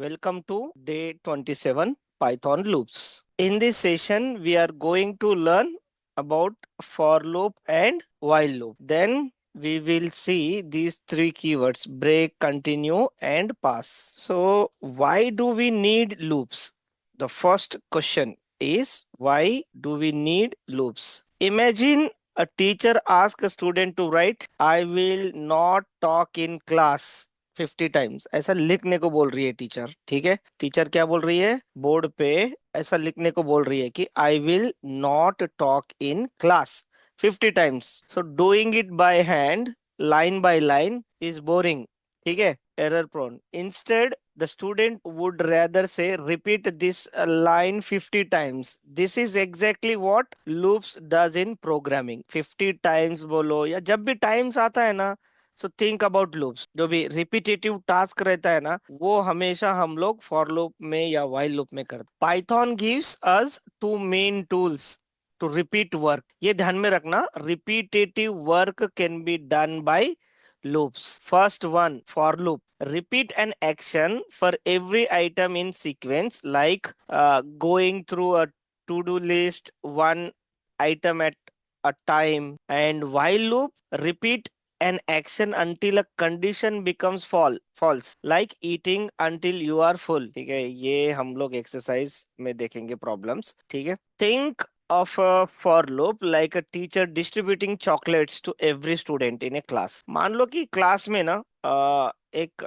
Welcome to day 27 Python loops. In this session, we are going to learn about for loop and while loop. Then we will see these three keywords: break, continue, and pass. So, why do we need loops? The first question is, why do we need loops? Imagine a teacher asks a student to write, I will not talk in class 50 times. ऐसा लिखने को बोल रही है teacher. ठीक है, teacher क्या बोल रही है, बोर्ड पे ऐसा लिखने को बोल रही है कि I will not talk in class 50 times. So doing it by hand, line by line, is boring. ठीक है, error prone. Instead, the student would rather say repeat this line 50 times. This is exactly what loops does in programming. 50 times बोलो या जब भी times आता है ना, so think about loops. जो भी रिपीटेटिव टास्क रहता है ना, वो हमेशा हम लोग फॉर लूप में या व्हाइल लूप में करते। Python gives us two main tools to repeat work. ये ध्यान में रखना, repetitive work can be done by loops. First one, for loop. Repeat an action for every item in sequence, like going through a to-do list, one item at a time. And while loop, repeat an action until a condition becomes false, like eating until you are full. ठीक है, ये हम लोग exercise में देखेंगे problems. ठीक है, think of a for loop like a teacher distributing chocolates to every student in a class. मान लो कि क्लास में ना एक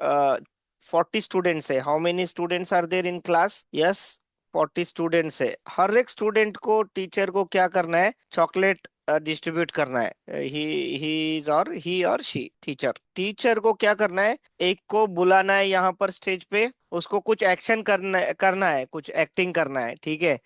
40 स्टूडेंट्स है। How many students are there in class? Yes, 40 students है। हर एक स्टूडेंट को टीचर को क्या करना है, चॉकलेट डिस्ट्रीब्यूट करना है। ही और शी, टीचर को क्या करना है, एक को बुलाना है यहाँ पर स्टेज पे, उसको कुछ एक्शन करना है, कुछ एक्टिंग करना है। ठीक है,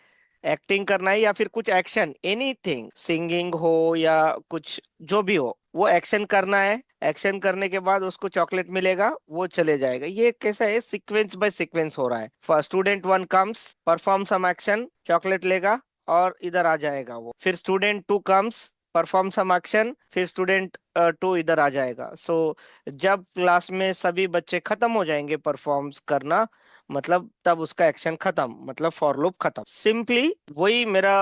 एक्टिंग करना है या फिर कुछ एक्शन, एनीथिंग, सिंगिंग हो या कुछ जो भी हो, वो एक्शन करना है। एक्शन करने के बाद उसको चॉकलेट मिलेगा, वो चले जाएगा। ये कैसा है, सीक्वेंस बाय सीक्वेंस हो रहा है। First student one comes, perform some action, chocolate लेगा और इधर आ जाएगा वो। फिर student two comes, perform some action, फिर स्टूडेंट टू इधर आ जाएगा। सो जब क्लास में सभी बच्चे खत्म हो जाएंगे परफॉर्म्स करना, मतलब तब उसका एक्शन खत्म, मतलब फॉर लूप खत्म। सिंपली वही मेरा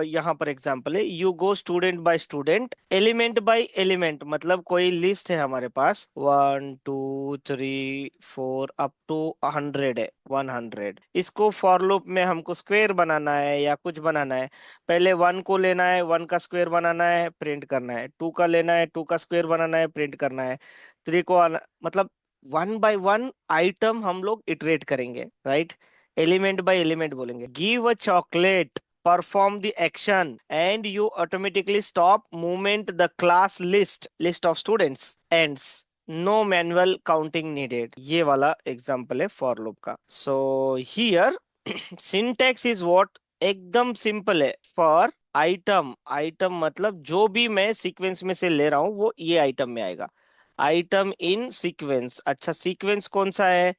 यहाँ पर एग्जांपल है। You go student by student, element by element, मतलब कोई लिस्ट है हमारे पास, 1 2 3 4 अप टू 100 है, 100। इसको फॉर लूप में हमको स्क्वायर बनाना है या कुछ बनाना है। पहले 1 को लेना है, 1 का स्क्वायर बनाना है, प्रिंट करना है। 2 का लेना है, 2 का स्क्वायर बनाना है, प्रिंट करना है। 3 को मतलब वन बाय वन आइटम हम लोग इटरेट करेंगे, राइट। एलिमेंट बाय एलिमेंट बोलेंगे। Give a chocolate, perform the action, and you automatically stop movement the class list of students ends, no manual counting needed. ये वाला एग्जांपल है for loop का। So here syntax is what, एकदम simple है। For item, item मतलब जो भी मैं सीक्वेंस में से ले रहा हूं वो ये आइटम में आएगा। आइटम इन सीक्वेंस, अच्छा सीक्वेंस कौन सा है,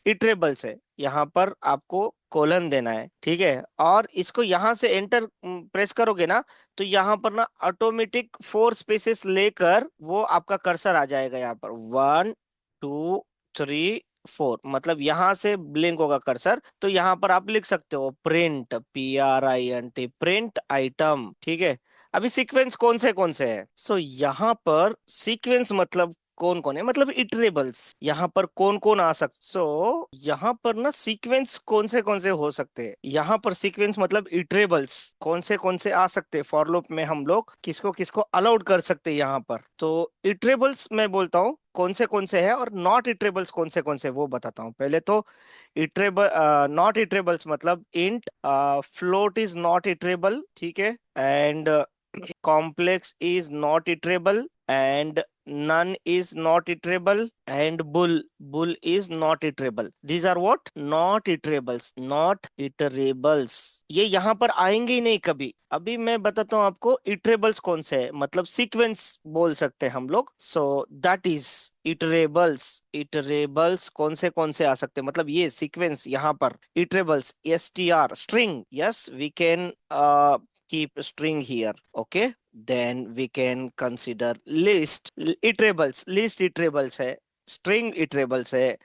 इटरेबल्स है। यहाँ पर आपको कोलन देना है। ठीक है, और इसको यहाँ से एंटर प्रेस करोगे ना, तो यहाँ पर ना ऑटोमेटिक 4 स्पेसेस लेकर वो आपका कर्सर आ जाएगा यहाँ पर, 1 2 3 4, मतलब यहाँ से ब्लिंक होगा कर्सर। तो यहाँ पर आप लिख सकते हो प्रिंट, PRINT, प्रिंट आइटम। ठीक है, अभी सीक्वेंस कौन से है, सो यहाँ पर सीक्वेंस मतलब कौन कौन है, मतलब इटरेबल्स। यहाँ पर कौन कौन आ सकते, सो यहाँ पर ना सीक्वेंस कौन से हो सकते हैं। यहाँ पर सीक्वेंस मतलब इटरेबल्स कौन से आ सकते हैं। फॉर लूप में हम लोग किसको किसको अलाउड कर सकते हैं यहाँ पर। तो इटरेबल्स मैं बोलता हूँ कौन से है, और नॉट इटरेबल्स कौन से वो बताता हूँ। पहले तो इटरेबल, नॉट इटरेबल्स मतलब int, float is not iterable. ठीक है, and complex is not iterable, and none is not iterable, and bull is not iterable. These are what, not iterables, not iterables। ये यहाँ पर आएंगे ही नहीं कभी। अभी मैं बताता हूँ आपको iterables कौन से है, मतलब सीक्वेंस बोल सकते हैं हम लोग। So that is इटरेबल्स। इटरेबल्स कौन से आ सकते हैं, मतलब ये सीक्वेंस यहाँ पर इटरेबल्स, str string, yes we can keep string here. Okay, then we can consider list iterables, list iterables है, string iterables है,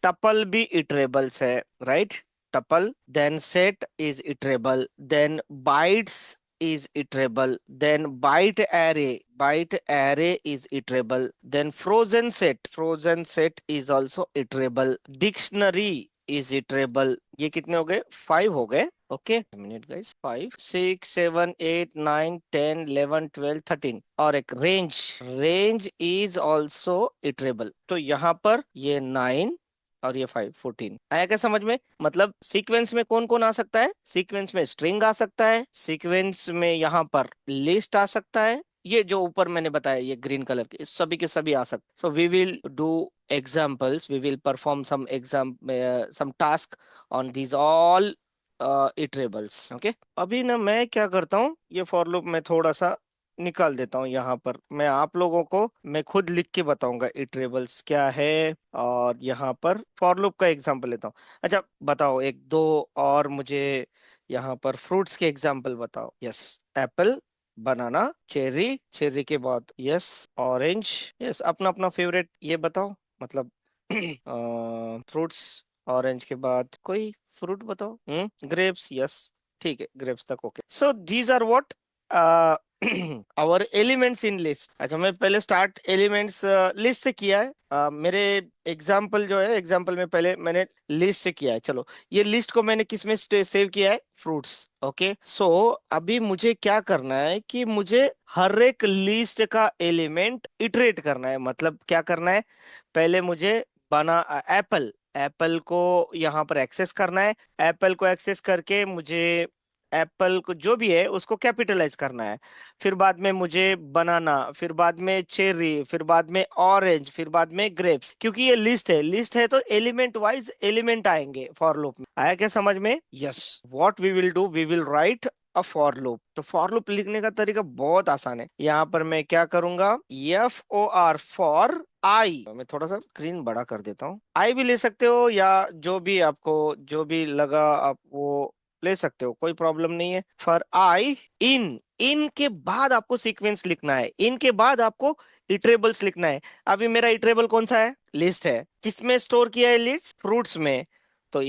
टपल भी इटरेबल्स है, right? Tuple, then set is iterable, then bytes is iterable, then byte array is iterable, then frozen set is also iterable, dictionary is iterable। ये कितने हो गए? 5 हो गए। Okay, minute guys, 5 6 7 8 9 10 11 12 13। और एक रेंज इज ऑल्सो इटरेबल। तो यहाँ पर ये 9 और ये 5 14 आया क्या समझ में? मतलब सीक्वेंस में कौन कौन आ सकता है? सीक्वेंस में स्ट्रिंग आ सकता है, सीक्वेंस में यहाँ पर लिस्ट आ सकता है, ये जो ऊपर मैंने बताया ये ग्रीन कलर के, इस सभी के सभी आ सकते। So we will do examples, we will perform some task on these all iterables. Okay, अभी ना मैं क्या करता हूँ, ये फॉर लूप में थोड़ा सा निकाल देता हूँ। यहाँ पर मैं आप लोगों को मैं खुद लिख के बताऊंगा इटरेबल्स क्या है, और यहाँ पर फॉर लूप का एग्जांपल लेता हूँ। अच्छा बताओ, एक दो और मुझे यहाँ पर फ्रूट्स के एग्जांपल बताओ। यस, एप्पल, बनाना, चेरी, चेरी के बाद यस ऑरेंज। यस, अपना अपना फेवरेट ये बताओ, मतलब फ्रूट्स, ऑरेंज के बाद कोई फ्रूट बताओ। ग्रेप्स, यस, ठीक है, ग्रेप्स तक okay. So these are what our elements in list. अच्छा, मैं पहले स्टार्ट एलिमेंट्स लिस्ट से किया है। मेरे एग्जाम्पल जो है, एग्जाम्पल में पहले मैंने लिस्ट से किया है। चलो, ये लिस्ट को मैंने किस में सेव किया है? फ्रूट्स। ओके, सो अभी मुझे क्या करना है कि मुझे हर एक लिस्ट का एलिमेंट इटरेट करना है। मतलब क्या करना है? पहले मुझे बना एप्पल, एप्पल को यहाँ पर एक्सेस करना है। एप्पल को एक्सेस करके मुझे एप्पल को जो भी है उसको कैपिटलाइज करना है। फिर बाद में मुझे बनाना, फिर बाद में चेरी, फिर बाद में ऑरेंज, फिर बाद में ग्रेप्स। क्योंकि ये लिस्ट है तो एलिमेंट वाइज एलिमेंट आएंगे फॉर लूप में। आया क्या समझ में? Yes, what we will do, we will write a for loop. तो फॉर लूप लिखने का तरीका बहुत आसान है। यहाँ पर मैं क्या करूंगा, FOR फॉर आई। मैं थोड़ा सा स्क्रीन बड़ा कर देता हूँ। आई भी ले सकते हो, या जो भी आपको जो भी लगा आप वो ले सकते हो, कोई प्रॉब्लम नहीं है। फॉर आई इन के बाद आपको सीक्वेंस लिखना है, इन के बाद आपको इटरेबल्स लिखना है। अभी मेरा इटरेबल कौन सा है? लिस्ट है। किसमें स्टोर किया है लिस्ट? फ्रूट्स में। तो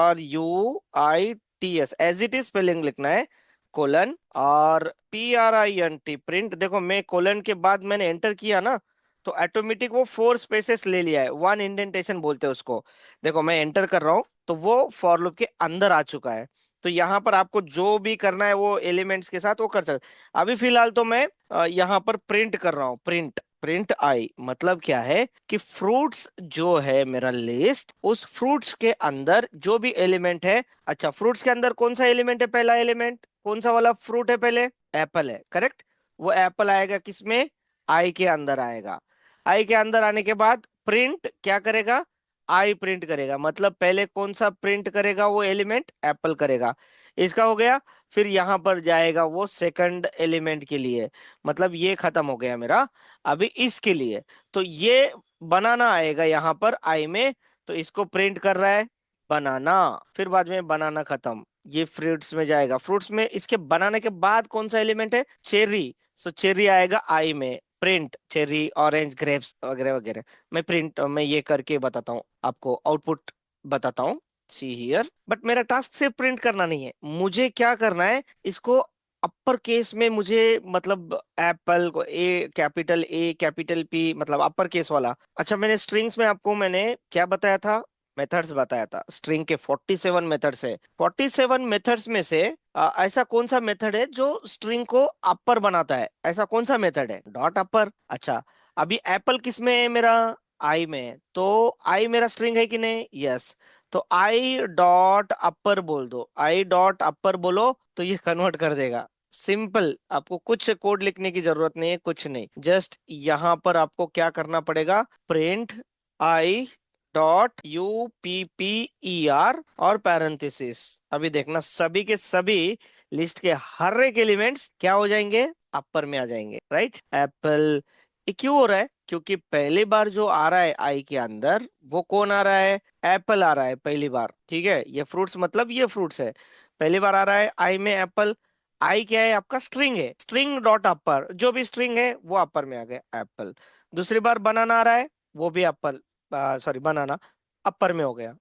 FRUITS as it is spelling लिखना है, कोलन और PRINT प्रिंट। देखो, मैं कोलन के बाद मैंने एंटर किया ना, तो ऑटोमेटिक वो 4 स्पेसेस ले लिया है, 1 इंडेंटेशन बोलते हैं उसको। देखो, मैं एंटर कर रहा हूं तो वो फॉर लूप के अंदर आ चुका है। तो यहाँ पर आपको जो भी करना है वो एलिमेंट्स के साथ वो कर सकते। अभी फिलहाल तो मैं यहाँ पर प्रिंट कर रहा हूँ, प्रिंट प्रिंट आई। मतलब क्या है कि फ्रूट्स जो है मेरा लिस्ट, उस फ्रूट्स के अंदर जो भी एलिमेंट है। अच्छा, फ्रूट्स के अंदर कौन सा एलिमेंट है? पहला एलिमेंट कौन सा वाला फ्रूट है? पहले एप्पल है, करेक्ट। वो एप्पल आएगा किसमें? आई के अंदर आएगा। आई के अंदर आने के बाद प्रिंट क्या करेगा? आई प्रिंट करेगा। मतलब पहले कौन सा प्रिंट करेगा? वो एलिमेंट एप्पल करेगा। इसका हो गया। फिर यहाँ पर जाएगा वो सेकंड एलिमेंट के लिए। मतलब ये खत्म हो गया मेरा। अभी इसके लिए तो ये बनाना आएगा यहाँ पर आई में। तो इसको प्रिंट कर रहा है बनाना। फिर बाद में बनाना खत्म, ये फ्रूट्स में जाएगा। फ्रूट्स में इसके बनाने के बाद कौन सा एलिमेंट है? चेरी। सो चेरी आएगा आई में, प्रिंट चेरी, ऑरेंज, ग्रेप्स वगैरह वगैरह। मैं ये करके बताता हूँ आपको, आउटपुट बताता हूँ। सी हियर, बट मेरा टास्क सिर्फ प्रिंट करना नहीं है, मुझे क्या करना है इसको अपर केस में। मुझे मतलब एप्पल को ए कैपिटल पी, मतलब अपर केस वाला। अच्छा, मैंने स्ट्रिंग्स में आपको मैंने क्या बताया था? मेथड्स बताया था। स्ट्रिंग के 47 मेथड्स है। 47 मेथड्स में से ऐसा कौन सा मेथड है जो स्ट्रिंग को अपर बनाता है? ऐसा कौन सा मेथड है? डॉट अपर। अच्छा, अभी एप्पल किस में है मेरा? आई में है। तो आई मेरा स्ट्रिंग है कि नहीं? यस। तो आई डॉट अपर बोल दो, आई डॉट अपर बोलो तो ये कन्वर्ट कर देगा। सिंपल, आपको कुछ कोड लिखने की जरूरत नहीं है, कुछ नहीं। जस्ट यहां पर आपको क्या करना पड़ेगा? प्रिंट आई डॉट UPPER और पैरेंथेसिस। अभी देखना, सभी के सभी लिस्ट के हर एक एलिमेंट्स क्या हो जाएंगे? अपर में आ जाएंगे, राइट। एप्पल, ये क्यों हो रहा है? क्योंकि पहली बार जो आ रहा है आई के अंदर वो कौन आ रहा है? एप्पल आ रहा है पहली बार, ठीक है। ये फ्रूट्स, मतलब ये फ्रूट्स है, पहली बार आ रहा है आई में एप्पल। आई क्या है? आपका स्ट्रिंग है, स्ट्रिंग डॉट अपर, जो भी स्ट्रिंग है वो अपर में आ गया, एप्पल। दूसरी बार बनाना आ रहा है, वो भी अपर, सॉरी बनाना, अपर में हो गया।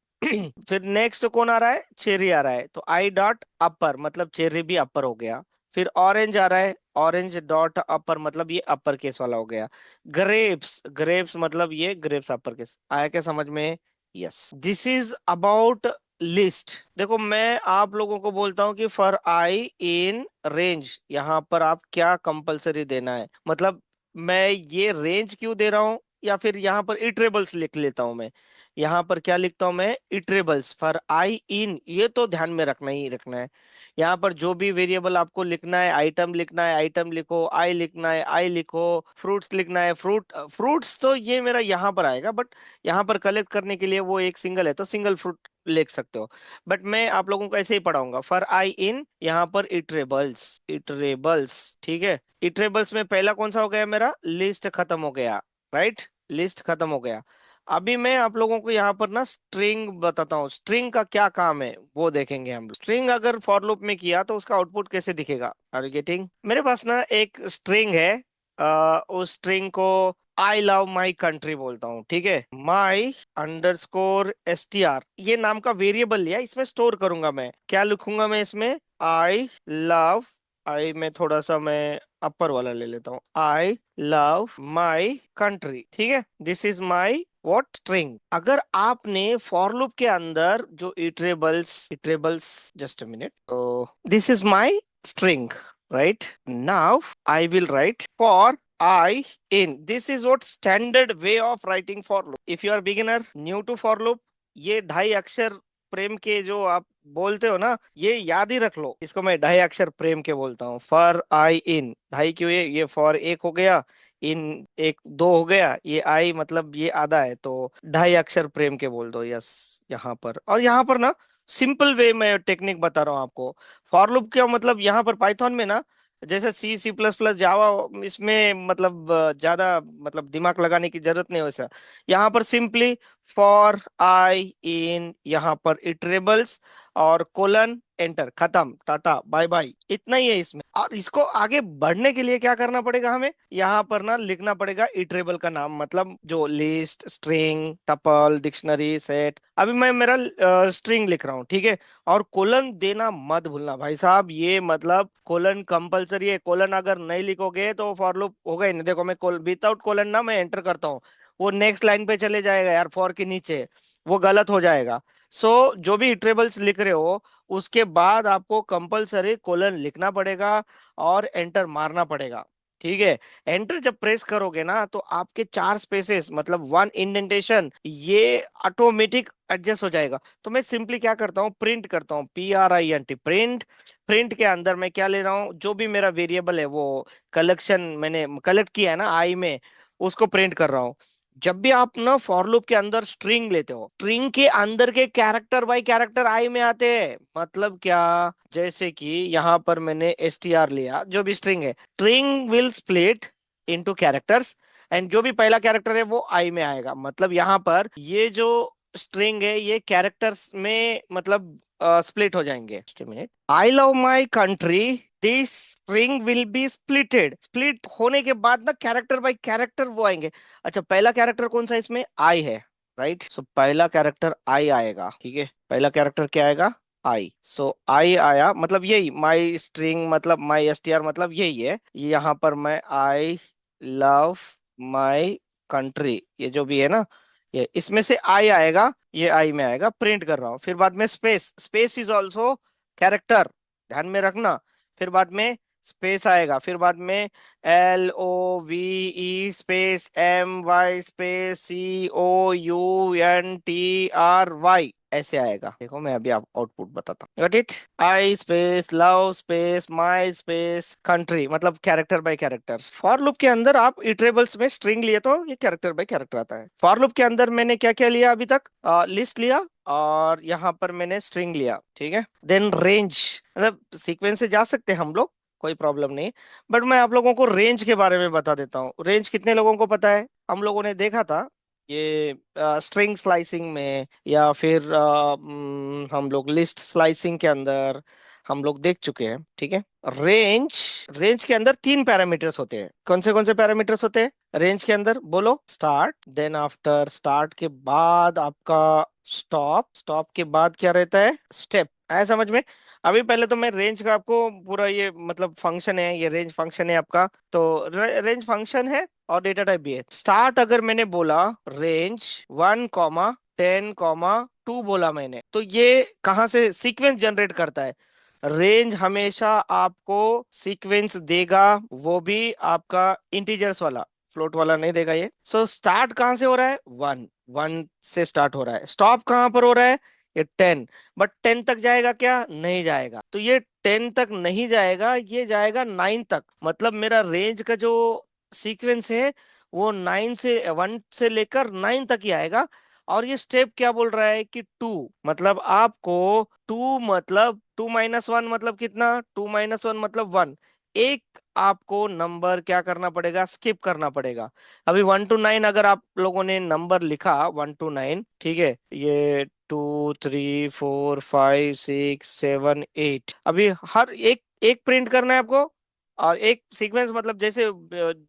फिर नेक्स्ट कौन आ रहा है, चेरी आ रहा है, तो आई डॉट अपर मतलब चेरी भी अपर हो गया। फिर ऑरेंज आ रहा है, ऑरेंज डॉट अपर मतलब ये अपर केस वाला हो गया। ग्रेप्स, ग्रेप्स मतलब ये ग्रेप्स अपर केस आया क्या समझ में? Yes, this is about list. देखो मैं आप लोगों को बोलता हूं कि फॉर आई इन रेंज, यहां पर आप क्या कंपलसरी देना है, मतलब मैं ये रेंज क्यों दे रहा हूं, या फिर यहाँ पर इटरेबल्स लिख लेता हूं मैं। यहाँ पर क्या लिखता हूं मैं, इटरेबल्स फॉर आई इन, ये तो ध्यान में रखना ही रखना है। यहाँ पर जो भी वेरिएबल आपको लिखना है, आइटम लिखना है आइटम लिखो, आई लिखना है आई लिखो, फ्रूट्स लिखना है फ्रूट, फ्रूट्स तो ये मेरा यहाँ पर आएगा, बट यहाँ पर कलेक्ट करने के लिए वो एक सिंगल है तो सिंगल फ्रूट लिख सकते हो। बट मैं आप लोगों को ऐसे ही पढ़ाऊंगा, फॉर आई इन यहाँ पर इटरेबल्स, इटरेबल्स ठीक है। इटरेबल्स में पहला कौन सा हो गया मेरा, लिस्ट खत्म हो गया, राइट, लिस्ट खत्म हो गया। अभी मैं आप लोगों को यहाँ पर ना स्ट्रिंग बताता हूँ, स्ट्रिंग का क्या काम है वो देखेंगे हम। स्ट्रिंग अगर फॉर लूप में किया तो उसका आउटपुट कैसे दिखेगा, आर यू गेटिंग? मेरे पास ना एक स्ट्रिंग है, उस स्ट्रिंग को आई लव माई कंट्री बोलता हूँ, ठीक है। माई अंडरस्कोर str ये नाम का वेरिएबल लिया, इसमें स्टोर करूंगा मैं, क्या लिखूंगा मैं इसमें, आई लव, आई में थोड़ा सा मैं अपर वाला ले लेता हूँ, आई लव माई कंट्री, ठीक है। This is my what, string. अगर आपने फॉर लूप के अंदर जो इटरेबल्स, इटरेबल्स जस्ट अ मिनट, तो this is my string, right. Now I will write for I in. This is what standard way of writing for loop. If you are beginner, new to for loop, ये ढाई अक्षर प्रेम के जो आप बोलते हो ना, ये याद ही रख लो, इसको मैं ढाई अक्षर प्रेम के बोलता हूँ। फॉर आई इन, ढाई क्यों, ये फॉर एक हो गया, इन एक दो हो गया, ये आई मतलब ये आधा है, तो ढाई अक्षर प्रेम के बोल दो। यस, यहाँ पर और यहाँ पर ना सिंपल वे में टेक्निक बता रहा हूँ आपको। फॉर लूप क्या मतलब, यहाँ पर पाइथन में ना जैसे सी सी प्लस प्लस जावा, इसमें मतलब ज्यादा मतलब दिमाग लगाने की जरूरत नहीं है वैसा। यहाँ पर सिंपली फॉर आई इन, यहाँ पर इटरेबल्स और कोलन एंटर, खत्म, टाटा बाय बाय, इतना ही है इसमें। और इसको आगे बढ़ने के लिए क्या करना पड़ेगा हमें, यहाँ पर ना लिखना पड़ेगा इटरेबल का नाम, मतलब जो list, string, tuple, dictionary, set. अभी मैं मेरा स्ट्रिंग लिख रहा हूँ, ठीक है। और कोलन देना मत भूलना भाई साहब, ये मतलब कोलन कंपलसरी है, कोलन अगर नहीं लिखोगे तो फॉर लूप होगा ही नहीं। देखो मैं विदाउट कोलन ना मैं एंटर करता हूँ, वो नेक्स्ट लाइन पे चले जाएगा यार, फॉर के नीचे, वो गलत हो जाएगा। जो भी इटरेबल्स लिख रहे हो उसके बाद आपको कंपलसरी कोलन लिखना पड़ेगा और एंटर मारना पड़ेगा, ठीक है। एंटर जब प्रेस करोगे ना तो आपके चार स्पेसेस मतलब वन इंडेंटेशन ये ऑटोमेटिक एडजस्ट हो जाएगा। तो मैं सिंपली क्या करता हूँ, प्रिंट करता हूँ, PRINT, प्रिंट। प्रिंट के अंदर मैं क्या ले रहा हूँ, जो भी मेरा वेरिएबल है वो कलेक्शन मैंने कलेक्ट किया है ना आई में, उसको प्रिंट कर रहा हूँ। जब भी आप ना फॉर लूप के अंदर स्ट्रिंग लेते हो, स्ट्रिंग के अंदर के कैरेक्टर बाय कैरेक्टर आई में आते हैं। मतलब क्या, जैसे कि यहाँ पर मैंने str लिया, जो भी स्ट्रिंग है, string will split into characters, and जो भी पहला कैरेक्टर है वो आई में आएगा। मतलब यहाँ पर ये जो स्ट्रिंग है ये कैरेक्टर्स में मतलब स्प्लिट हो जाएंगे। Minute, I love my country, this string will be splitted, split होने के बाद ना कैरेक्टर बाय कैरेक्टर वो आएंगे। अच्छा, पहला कैरेक्टर कौन सा इसमें, आई है, राइट। सो पहला कैरेक्टर आई आएगा, ठीक है। पहला कैरेक्टर क्या आएगा, आई। सो आई आया मतलब यही माई स्ट्रिंग मतलब माई str मतलब यही है। यहाँ पर मैं आई लव माई कंट्री, ये जो भी है ना, ये इसमें से आई आएगा, ये आई में आएगा, प्रिंट कर रहा हूँ। फिर बाद में space, space is also character, ध्यान में रखना। फिर बाद में स्पेस आएगा, फिर बाद में LOVE space MY space COUNTRY ऐसे आएगा। देखो मैं अभी आप आउटपुट बताता हूँ, got it. I space love space my space country मतलब character by character. For loop के अंदर आप इटरेबल्स में स्ट्रिंग लिए तो ये कैरेक्टर बाय कैरेक्टर आता है। फॉर लूप के अंदर मैंने क्या क्या लिया अभी तक, लिस्ट लिया और यहाँ पर मैंने स्ट्रिंग लिया, ठीक है। देन रेंज, मतलब सीक्वेंस से जा सकते हैं हम लोग, कोई प्रॉब्लम नहीं। बट मैं आप लोगों को रेंज के बारे में बता देता हूँ। रेंज कितने लोगों को पता है, हम लोगों ने देखा था ये स्ट्रिंग स्लाइसिंग में, या फिर हम लोग लिस्ट स्लाइसिंग के अंदर हम लोग देख चुके हैं, ठीक है। रेंज, रेंज के अंदर तीन पैरामीटर्स होते हैं। कौन से पैरामीटर्स होते हैं रेंज के अंदर? बोलो। स्टार्ट, देन आफ्टर स्टार्ट के बाद आपका स्टॉप, स्टॉप के बाद क्या रहता है? स्टेप। आया समझ में? अभी पहले तो मैं रेंज का आपको पूरा ये मतलब फंक्शन है, ये रेंज फंक्शन है आपका। तो रेंज फंक्शन है और डेटा टाइप भी है। स्टार्ट अगर मैंने बोला रेंज 1, 10, 2 बोला मैंने, तो ये कहाँ से सीक्वेंस जनरेट करता है? रेंज हमेशा आपको सीक्वेंस देगा, वो भी आपका इंटीजर्स वाला, फ्लोट वाला नहीं देगा ये। सो स्टार्ट कहाँ से हो रहा है? 1, 1 से स्टार्ट हो रहा है। स्टॉप कहाँ पर हो रहा है? ये 10। बट 10 तक जाएगा क्या? नहीं जाएगा। तो ये 10 तक नहीं जाएगा, ये जाएगा 9 तक। मतलब मेरा रेंज का जो सीक्वेंस है वो 1 से लेकर 9 तक ही आएगा। और ये स्टेप क्या बोल रहा है कि 2, मतलब आपको 2 मतलब 2 - 1 मतलब कितना? 2 - 1 मतलब 1। एक आपको नंबर क्या करना पड़ेगा? स्किप करना पड़ेगा। अभी 1 to 9 अगर आप लोगों ने नंबर लिखा 1 to 9, ठीक है, ये 2, 3, 4, 5, 6, 7, 8, अभी हर एक एक प्रिंट करना है आपको। और एक सीक्वेंस मतलब जैसे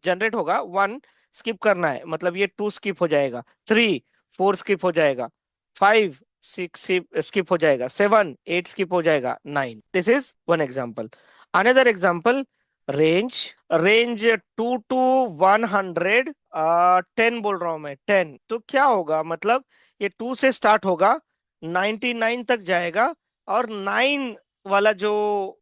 जनरेट होगा, 1 स्किप करना है, मतलब ये 2 स्किप हो जाएगा, 3, 4 स्किप हो जाएगा, 5, 6 स्किप हो जाएगा, 7, 8 स्किप हो जाएगा, 9। This is one example. Another example, range, range 2 to 100, 10 बोल रहा हूं मैं, 10। तो क्या होगा? मतलब ये 2 से स्टार्ट होगा, 99 तक जाएगा, और 9 वाला जो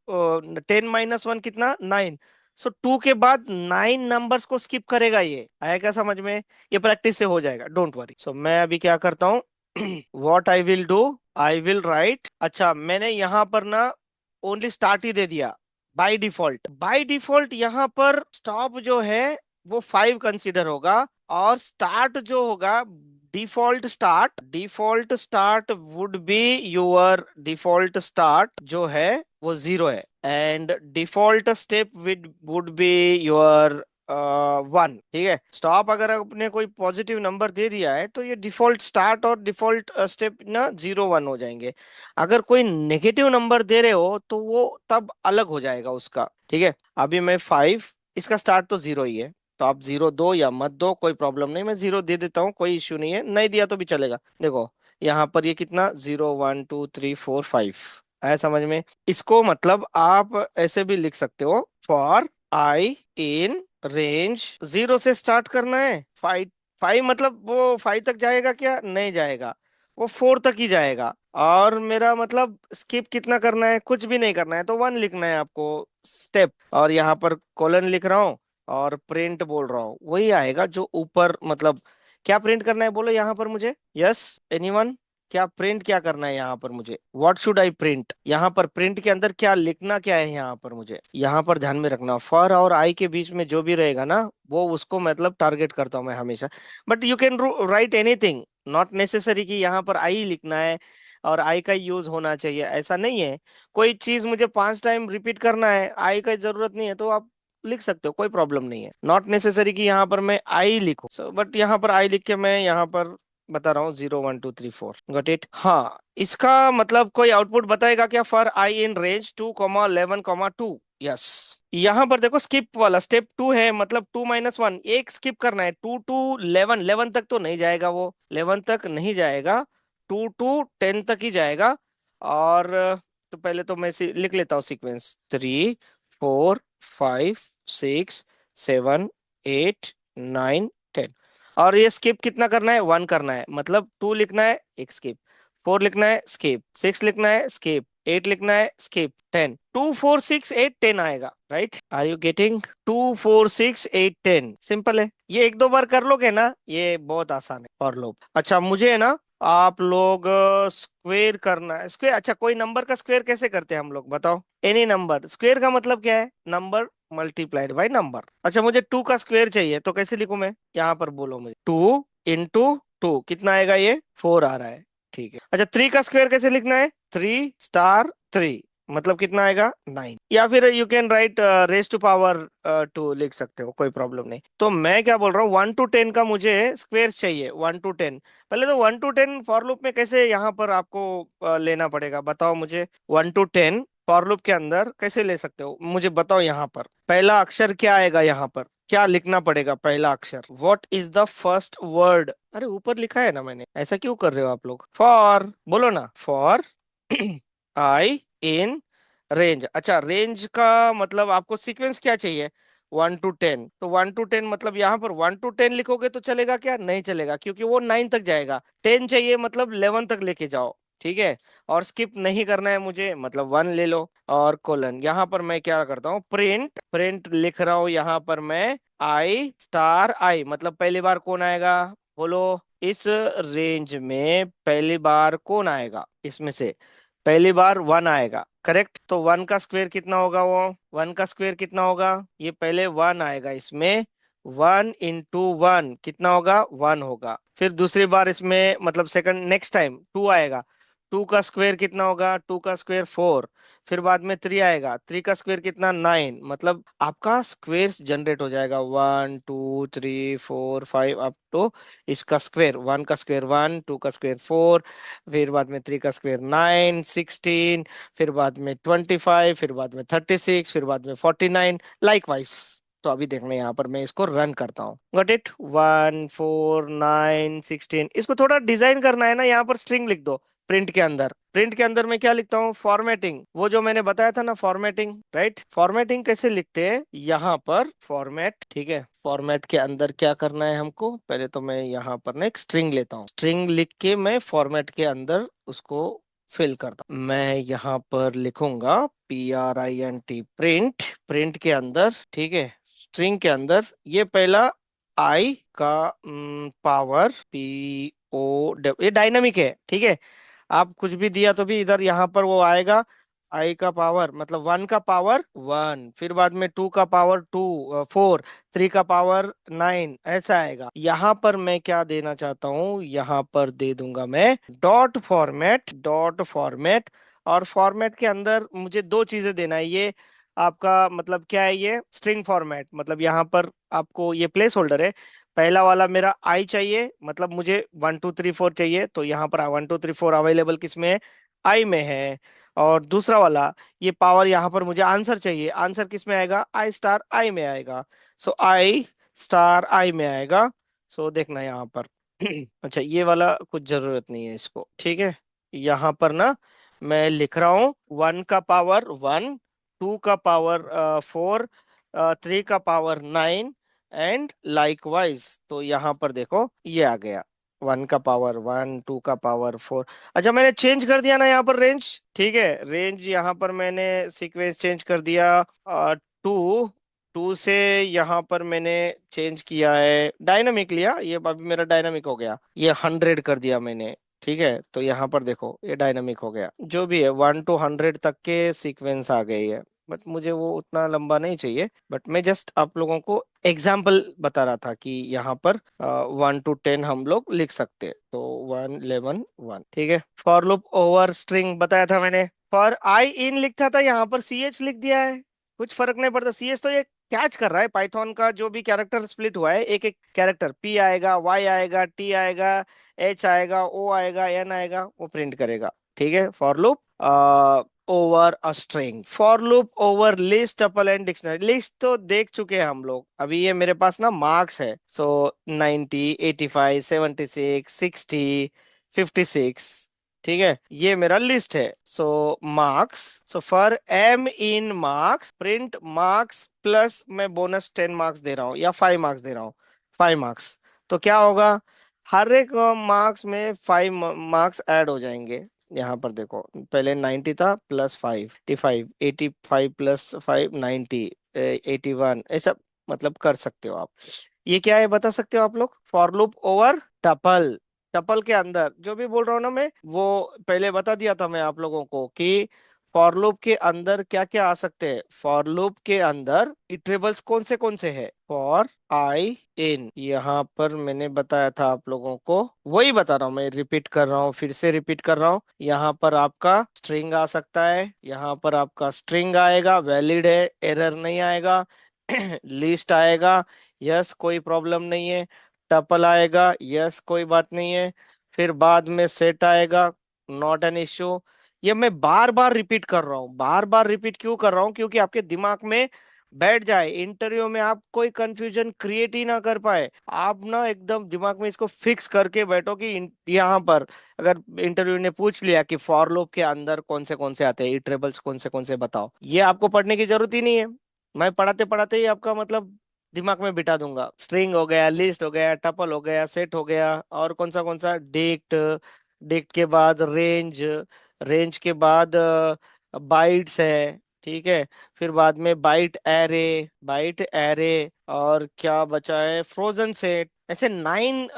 10 - 1 कितना? 9। सो 2 के बाद 9 नंबर्स को स्किप करेगा। ये आया क्या समझ में? ये प्रैक्टिस से हो जाएगा, डोंट वरी। सो मैं अभी क्या करता हूँ, what I will do, I will write. अच्छा, मैंने यहाँ पर ना ओनली स्टार्ट ही दे दिया बाय डिफॉल्ट। बाय डिफॉल्ट यहाँ पर स्टॉप जो है वो 5 कंसीडर होगा, और स्टार्ट जो होगा, default start would be your, default start जो है वो 0 है। And default step with would be your 1। ठीक है। स्टॉप अगर आपने कोई पॉजिटिव नंबर दे दिया है तो ये डिफॉल्ट स्टार्ट और डिफॉल्ट स्टेप ना 0, 1 हो जाएंगे। अगर कोई नेगेटिव नंबर दे रहे हो तो वो तब अलग हो जाएगा उसका। ठीक है। अभी मैं 5, इसका स्टार्ट तो 0 ही है, तो आप 0 दो या मत दो, कोई प्रॉब्लम नहीं, मैं 0 दे देता हूँ, कोई इश्यू नहीं है, नहीं दिया तो भी चलेगा। देखो यहाँ पर ये कितना, 0, 1, 2, 3, 4, 5 है समझ में? इसको मतलब आप ऐसे भी लिख सकते हो, फॉर आई इन रेंज, 0 से स्टार्ट करना है, 5। 5 मतलब वो 5 तक जाएगा क्या? नहीं जाएगा, वो 4 तक ही जाएगा। और मेरा मतलब स्किप कितना करना है? कुछ भी नहीं करना है, तो 1 लिखना है आपको स्टेप, और यहाँ पर कॉलन लिख रहा हूँ और प्रिंट बोल रहा हूँ, वही आएगा जो ऊपर। मतलब क्या प्रिंट करना है बोलो यहाँ पर मुझे? Yes, anyone? क्या प्रिंट क्या करना है यहाँ पर मुझे? What should I print? यहाँ पर प्रिंट के अंदर क्या लिखना क्या है यहाँ पर मुझे? यहाँ पर ध्यान में रखना, फॉर और आई के बीच में जो भी रहेगा ना, वो उसको मतलब टारगेट करता हूँ मैं हमेशा। But you can right anything, not necessary कि यहाँ पर आई लिखना है और आई का यूज होना चाहिए, ऐसा नहीं है। कोई चीज मुझे 5 टाइम रिपीट करना है, आई का जरूरत नहीं है, तो आप लिख सकते हो, कोई प्रॉब्लम नहीं है। नॉट नेसेसरी कि यहाँ पर मैं आई लिखूं, बट यहाँ पर आई लिख के मैं यहाँ पर बता रहा हूँ 0, 1, 2, 3, 4। Got it? हाँ, इसका मतलब कोई आउटपुट बताएगा क्या? For I in range 2, 11, 2। Yes. यहाँ पर देखो स्किप वाला स्टेप 2 है, मतलब 2 - 1 एक स्किप करना है, 2 to 11, 11 तक तो नहीं जाएगा, वो 11 तक नहीं जाएगा, 2 to 10 तक ही जाएगा। और तो पहले तो मैं लिख लेता हूँ सीक्वेंस, 3, 4, 5, 6, 7, 8, 9, 10। और ये स्किप कितना करना है? 1 करना है, मतलब 2 लिखना है, एक स्किप, 4 लिखना है, स्किप, 6 लिखना है, स्किप, 8 लिखना है, स्किप, 10। 2, 4, 6, 8, 10 आएगा। Right? Are you getting? 2, 4, 6, 8, 10 simple है। ये एक दो बार कर लोगे ना, ये बहुत आसान है फॉर लूप। अच्छा, मुझे है ना, आप लोग स्क्वेयर करना है, स्क्वेयर। अच्छा, कोई नंबर का स्क्वेयर कैसे करते हैं हम लोग, बताओ? एनी नंबर स्क्वेयर का मतलब क्या है? Number multiplied by number. अच्छा, मुझे 2 का स्क्वेयर चाहिए, तो कैसे लिखूं मैं? यहाँ पर बोलो मुझे, 2 into 2 कितना आएगा? ये 4 आ रहा है। ठीक है। अच्छा, 3 का स्क्वायर कैसे लिखना है? 3 * 3 मतलब कितना आएगा? 9। या फिर you can write raise to power 2 लिख सकते हो, कोई प्रॉब्लम नहीं। तो मैं क्या बोल रहा हूँ, 1 to 10 का मुझे स्क्वेयर चाहिए, 1 to 10। पहले तो 1 to 10 फॉर लूप में कैसे यहाँ पर आपको लेना पड़ेगा, बताओ मुझे। 1 to 10 फॉर लूप के अंदर कैसे ले सकते हो मुझे बताओ। यहाँ पर पहला अक्षर क्या आएगा, यहाँ पर क्या लिखना पड़ेगा पहला अक्षर। What is the first word. अरे ऊपर लिखा है ना मैंने, ऐसा क्यों कर रहे हो आप लोग। फॉर बोलो ना, फॉर आई इन रेंज। अच्छा रेंज का मतलब आपको सीक्वेंस क्या चाहिए, 1 to 10। तो 1 to 10 मतलब यहाँ पर 1 to 10 लिखोगे तो चलेगा क्या, नहीं चलेगा, क्योंकि वो 9 तक जाएगा। 10 चाहिए मतलब 11 तक लेके जाओ, ठीक है। और स्किप नहीं करना है मुझे, मतलब 1 ले लो। और कोलन यहाँ पर मैं क्या करता हूँ, प्रिंट प्रिंट लिख रहा हूँ यहाँ पर मैं, आई स्टार आई, मतलब पहली बार कौन आएगा बोलो। इस रेंज में पहली बार कौन आएगा, इसमें से पहली बार 1 आएगा, करेक्ट। तो 1 का स्क्वायर कितना होगा, वो 1 का स्क्वायर कितना होगा, ये पहले 1 आएगा इसमें, 1 into 1 कितना होगा, 1 होगा। फिर दूसरी बार इसमें मतलब सेकंड नेक्स्ट टाइम 2 आएगा, 2 का स्क्वायर कितना होगा, 2 का स्क्वायर 4। फिर बाद में 3 आएगा, 3 का स्क्वायर कितना, 9। मतलब आपका स्क्वेयर्स जनरेट हो जाएगा, 1 2 3 4 5 अप टू इसका स्क्वायर, 1 का स्क्वायर 1, 2 का स्क्वायर 4, फिर बाद में 3 का स्क्वायर 9 16, फिर बाद में 25, फिर बाद में 36, फिर बाद में 49, लाइक वाइज। तो अभी देखना यहाँ पर मैं इसको रन करता हूँ। Got it, 1 4 9 16। इसको थोड़ा डिजाइन करना है ना, यहाँ पर स्ट्रिंग लिख दो। प्रिंट के अंदर मैं क्या लिखता हूँ, फॉर्मेटिंग, वो जो मैंने बताया था ना फॉर्मेटिंग, राइट। फॉर्मेटिंग कैसे लिखते हैं, यहाँ पर फॉर्मेट, ठीक है। फॉर्मेट के अंदर क्या करना है हमको, पहले तो मैं यहाँ पर ना एक स्ट्रिंग लेता हूँ, स्ट्रिंग लिख के मैं फॉर्मेट के अंदर उसको फिल करता हूँ। मैं यहाँ पर लिखूंगा PRINT, प्रिंट, प्रिंट के अंदर, ठीक है, स्ट्रिंग के अंदर ये पहला आई का पावर ये डायनामिक है, ठीक है। आप कुछ भी दिया तो भी इधर यहाँ पर वो आएगा, आई का पावर मतलब 1 का पावर 1, फिर बाद में 2 का पावर 2 4, 3 का पावर 9, ऐसा आएगा। यहाँ पर मैं क्या देना चाहता हूँ, यहाँ पर दे दूंगा मैं डॉट फॉर्मेट, डॉट फॉर्मेट। और फॉर्मेट के अंदर मुझे दो चीजें देना है, ये आपका मतलब क्या है, ये स्ट्रिंग फॉर्मेट, मतलब यहाँ पर आपको ये प्लेस होल्डर है। पहला वाला मेरा आई चाहिए, मतलब मुझे 1 2 3 4 चाहिए, तो यहाँ पर 1 2 3 4 अवेलेबल किस में है, आई में है। और दूसरा वाला ये पावर, यहाँ पर मुझे आंसर चाहिए, आंसर किस में आएगा, आई स्टार आई में आएगा। सो आई स्टार आई में आएगा। सो देखना यहाँ पर अच्छा ये वाला कुछ जरूरत नहीं है इसको, ठीक है। यहाँ पर ना मैं लिख रहा हूँ 1 का पावर 1, 2 का पावर 4, 3 का पावर 9, एंड लाइकवाइज। तो यहाँ पर देखो ये आ गया, 1 का पावर 1, 2 का पावर 4। अच्छा मैंने चेंज कर दिया ना यहाँ पर रेंज, ठीक है। रेंज यहाँ पर मैंने सीक्वेंस चेंज कर दिया, 2 2 से यहाँ पर मैंने चेंज किया है डायनामिक लिया, ये अभी मेरा डायनामिक हो गया, ये 100 कर दिया मैंने, ठीक है। तो यहाँ पर देखो ये डायनामिक हो गया, जो भी है 1 to 100 तक के सीक्वेंस आ गई है। बट मुझे वो उतना लंबा नहीं चाहिए, बट मैं जस्ट आप लोगों को एग्जाम्पल बता रहा था कि यहाँ पर 1 to 10 हम लोग लिख सकते हैं। तो 1 11 1, ठीक है। फॉर लूप ओवर स्ट्रिंग बताया था मैंने, फॉर आई इन लिखता था, यहाँ पर CH लिख दिया है, कुछ फर्क नहीं पड़ता। CH तो ये कैच कर रहा है, पाइथन का जो भी कैरेक्टर स्प्लिट हुआ है, एक एक कैरेक्टर P आएगा, Y आएगा, T आएगा, H आएगा, O आएगा, N आएगा, वो प्रिंट करेगा, ठीक है। For loop over a string, for loop over list tuple and dictionary. List तो देख चुके हैं हम लोग, अभी ये मेरे पास ना मार्क्स है, सो 90 85 76 60 56, ठीक है, ये मेरा लिस्ट है। So marks, so for M in marks print marks plus मैं बोनस 10 मार्क्स दे रहा हूँ या 5 मार्क्स दे रहा हूँ, 5 मार्क्स। तो क्या होगा, हर एक मार्क्स में 5 मार्क्स ऐड हो जाएंगे। यहाँ पर देखो पहले 90 था प्लस 5 85, 85 प्लस 5 90, 81, ऐसा मतलब कर सकते हो आप। ये क्या है बता सकते हो आप लोग, for loop over tuple. Tuple के अंदर जो भी बोल रहा हूँ ना मैं, वो पहले बता दिया था मैं आप लोगों को कि फॉर लूप के अंदर क्या क्या आ सकते हैं। फॉर लूप के अंदर इटरेबल्स कौन से हैं, फॉर आई इन, यहाँ पर मैंने बताया था आप लोगों को, वही बता रहा हूँ मैं, रिपीट कर रहा हूँ, फिर से रिपीट कर रहा हूँ। यहाँ पर आपका स्ट्रिंग आ सकता है, यहाँ पर आपका स्ट्रिंग आएगा, वैलिड है, एरर नहीं आएगा लिस्ट आएगा, यस कोई प्रॉब्लम नहीं है। टपल आएगा, यस कोई बात नहीं है। फिर बाद में सेट आएगा, नॉट एन इश्यू। ये मैं बार बार रिपीट कर रहा हूँ, बार बार रिपीट क्यों कर रहा हूँ, क्योंकि आपके दिमाग में बैठ जाए, इंटरव्यू में आप कोई कंफ्यूजन क्रिएट ही ना कर पाए। आप ना एकदम दिमाग में इसको फिक्स करके बैठो कि यहाँ पर अगर इंटरव्यू ने पूछ लिया कि फॉर लूप के अंदर कौन से आते हैं, इटरेबल्स कौन से बताओ, ये आपको पढ़ने की जरूरत ही नहीं है। मैं पढ़ाते पढ़ाते ही आपका मतलब दिमाग में बिठा दूंगा। स्ट्रिंग हो गया, लिस्ट हो गया, टपल हो गया, सेट हो गया, और कौन सा डिक्ट, डिक्ट के बाद रेंज, रेंज के बाद बाइट्स है, ठीक है। फिर बाद में बाइट एरे, बाइट एरे, और क्या बचा है, फ्रोजन सेट। ऐसे 9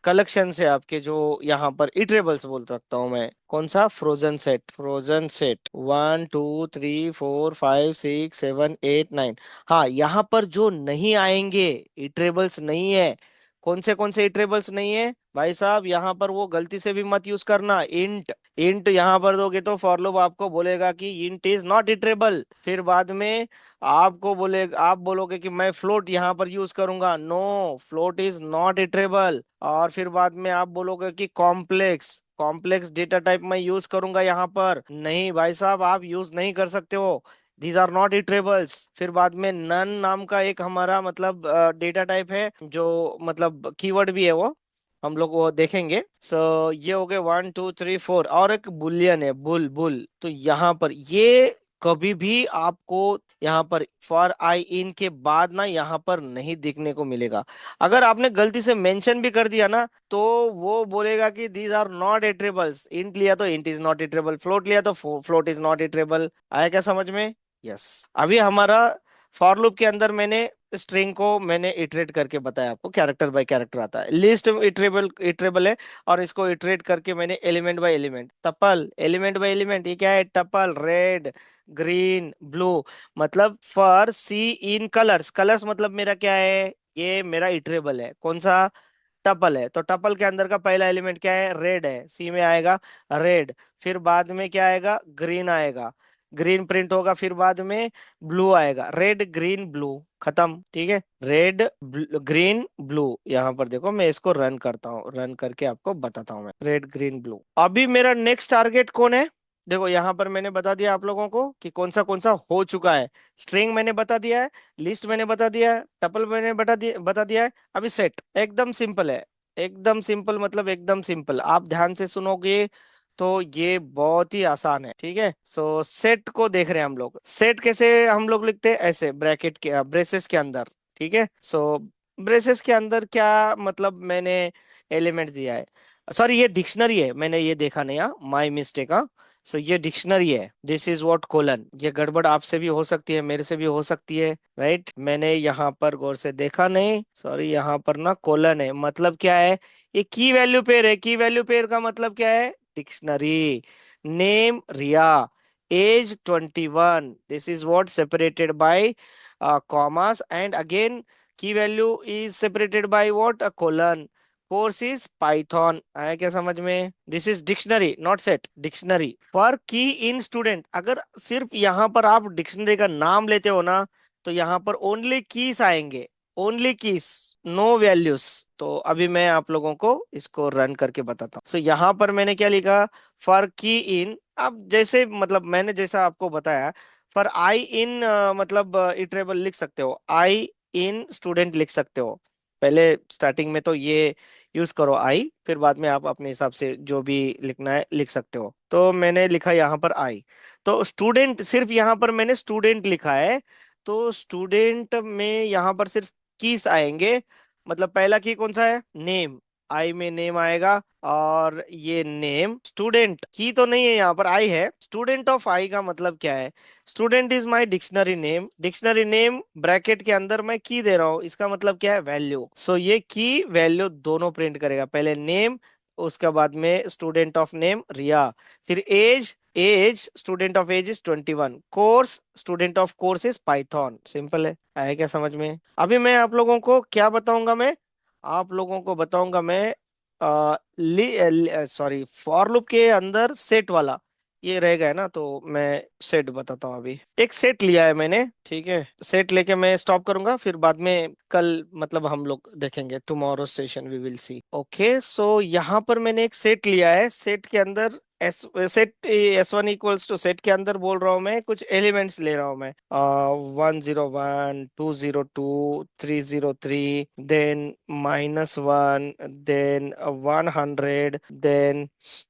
कलेक्शन है आपके, जो यहाँ पर इटरेबल्स बोल सकता हूँ मैं। कौन सा, फ्रोजन सेट, फ्रोजन सेट 1 2 3 4 5 6 7 8 9। हाँ, यहाँ पर जो नहीं आएंगे, इटरेबल्स नहीं है, कौन से इटरेबल्स नहीं है भाई साहब, यहाँ पर वो गलती से भी मत यूज करना। इंट, इंट यहाँ पर दोगे तो फॉर लूप आपको बोलेगा कि इंट इज नॉट इटरेबल। फिर बाद में आपको बोले, आप बोलोगे कि मैं फ्लोट यहाँ पर यूज करूंगा, no, float is not iterable. और फिर बाद में आप बोलोगे कि कॉम्प्लेक्स, कॉम्प्लेक्स डेटा टाइप मैं यूज करूंगा यहाँ पर, नहीं भाई साहब, आप यूज नहीं कर सकते हो, दीज आर नॉट इटरेबल्स। फिर बाद में नन नाम का एक हमारा मतलब डेटा टाइप है, जो मतलब कीवर्ड भी है वो, हम लोग वो देखेंगे। सो ये हो गए 1 2 3 4, और एक बुलियन है, बुल बुल। तो यहाँ पर ये कभी भी आपको यहाँ पर फॉर आई इन के बाद ना यहाँ पर नहीं दिखने को मिलेगा। अगर आपने गलती से मेंशन भी कर दिया ना, तो वो बोलेगा कि दीज आर नॉट इटरेबल्स। इंट लिया तो int is not iterable, float लिया तो फ्लोट इज नॉट इटरेबल। आया क्या समझ में? यस। अभी हमारा फॉर लूप के अंदर मैंने स्ट्रिंग को मैंने इटरेट करके बताया आपको, कैरेक्टर बाय कैरेक्टर आता है, लिस्ट इटरेबल, इटरेबल है, और इसको इटरेट करके मैंने element by element, tuple, element by element, ये क्या है, टपल, रेड, ग्रीन, ब्लू। मतलब for c in colours, colours मतलब मेरा क्या है, ये मेरा इटरेबल है, कौन सा, टपल है। तो टपल के अंदर का पहला एलिमेंट क्या है, रेड है, सी में आएगा रेड। फिर बाद में क्या आएगा, ग्रीन आएगा, ग्रीन प्रिंट होगा। फिर बाद में ब्लू आएगा, रेड ग्रीन ब्लू, खत्म, ठीक है। रेड ग्रीन ब्लू, यहाँ पर देखो मैं इसको रन करता हूँ, रन करके आपको बताता हूँ मैं, रेड ग्रीन ब्लू। अभी मेरा नेक्स्ट टारगेट कौन है, देखो यहाँ पर मैंने बता दिया आप लोगों को कि कौन सा हो चुका है। स्ट्रिंग मैंने बता दिया है, लिस्ट मैंने बता दिया है, टपल मैंने बता दिया है। अभी सेट एकदम सिंपल है, एकदम सिंपल, मतलब एकदम सिंपल, आप ध्यान से सुनोगे तो ये बहुत ही आसान है, ठीक है। सो सेट को देख रहे हैं हम लोग, सेट कैसे हम लोग लिखते हैं, ऐसे ब्रैकेट के, ब्रेसेस के अंदर, ठीक है। सो ब्रेसेस के अंदर क्या मतलब मैंने एलिमेंट दिया है, सॉरी ये डिक्शनरी है, मैंने ये देखा नहीं, हाँ माई मिस्टेक, हाँ। सो ये डिक्शनरी है, दिस इज व्हाट कोलन, ये गड़बड़ आपसे भी हो सकती है, मेरे से भी हो सकती है, राइट। मैंने यहाँ पर गौर से देखा नहीं, सॉरी, यहाँ पर ना कोलन है, मतलब क्या है, ये की वैल्यू पेयर है। की वैल्यू पेयर का मतलब क्या है, dictionary. Name Riya, age 21, this is what separated by commas, and again key value is separated by what, a colon. Course is Python, आया क्या समझ में? This is dictionary not set, dictionary for key in student. अगर सिर्फ यहाँ पर आप dictionary का नाम लेते हो ना, तो यहाँ पर ओनली कीज आएंगे, ओनली कीज, नो वैल्यूज। तो अभी मैं आप लोगों को इसको रन करके बताता हूँ। सो यहाँ पर मैंने क्या लिखा, फॉर की इन, आप जैसे मतलब मैंने जैसा आपको बताया, फॉर आई इन मतलब इटरेबल लिख सकते हो, आई इन स्टूडेंट लिख सकते हो। पहले स्टार्टिंग में तो ये यूज करो आई, फिर बाद में आप अपने हिसाब से जो भी लिखना है लिख सकते हो। तो मैंने लिखा यहाँ पर आई, तो स्टूडेंट, सिर्फ यहाँ पर मैंने स्टूडेंट लिखा है, तो स्टूडेंट में यहाँ पर सिर्फ कीज आएंगे। मतलब पहला की कौन सा है, नेम, आई में नेम आएगा, और ये नेम स्टूडेंट की तो नहीं है, यहाँ पर आई है, स्टूडेंट ऑफ आई का मतलब क्या है, student is my dictionary name, dictionary name bracket के अंदर मैं की दे रहा हूँ, इसका मतलब क्या है, वैल्यू। सो ये की वैल्यू दोनों प्रिंट करेगा, पहले नेम, उसके बाद में स्टूडेंट ऑफ नेम रिया, फिर age, age student of age is 21, course student of course is Python. Simple है, आया क्या समझ में? अभी मैं आप लोगों को क्या बताऊंगा, मैं आप लोगों को बताऊंगा मैं सॉरी, फॉर लूप के अंदर सेट वाला, ये रह गया ना, तो मैं सेट बताता हूँ। अभी एक सेट लिया है मैंने, ठीक है, सेट लेके मैं स्टॉप करूंगा, फिर बाद में कल मतलब हम लोग देखेंगे, tomorrow session we will see. Okay, so यहाँ पर मैंने एक सेट लिया है, सेट के अंदर set S1 equals to set के अंदर बोल रहा हूं मैं, कुछ एलिमेंट्स ले रहा हूं मैं, 101, 202, 303, देन -1, देन 100, देन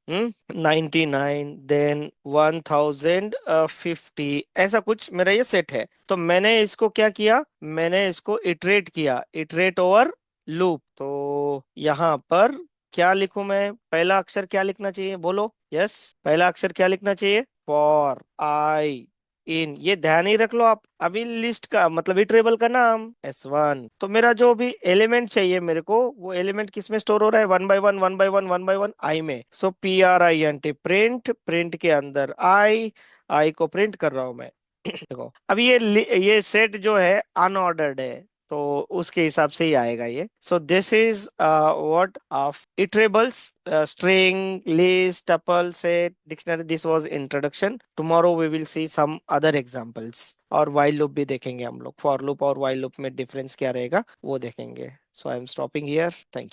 99, देन 1050, ऐसा कुछ मेरा ये सेट है। तो मैंने इसको क्या किया, मैंने इसको इटरेट किया, इटरेट ओवर लूप। तो यहाँ पर क्या लिखूं मैं, पहला अक्षर क्या लिखना चाहिए बोलो, यस, पहला अक्षर क्या लिखना चाहिए, फॉर आई इन, ये ध्यान ही रख लो आप। अभी लिस्ट का मतलब इटरेबल का नाम S1, तो मेरा जो भी एलिमेंट चाहिए मेरे को, वो एलिमेंट किस में स्टोर हो रहा है, 1 बाय 1, 1 बाय 1, 1 बाय 1 आई में। सो PRINT, प्रिंट, प्रिंट के अंदर आई को प्रिंट कर रहा हूं मैं। देखो अब ये सेट जो है अनऑर्डर्ड है, तो उसके हिसाब से ही आएगा ये। So this is what of iterables, string, list, tuple, set, dictionary. This was introduction. Tomorrow we will see some other examples, और व्हाइल लूप भी देखेंगे हम लोग। फॉर लूप और व्हाइल लूप में डिफरेंस क्या रहेगा वो देखेंगे। So I am stopping here, thank you.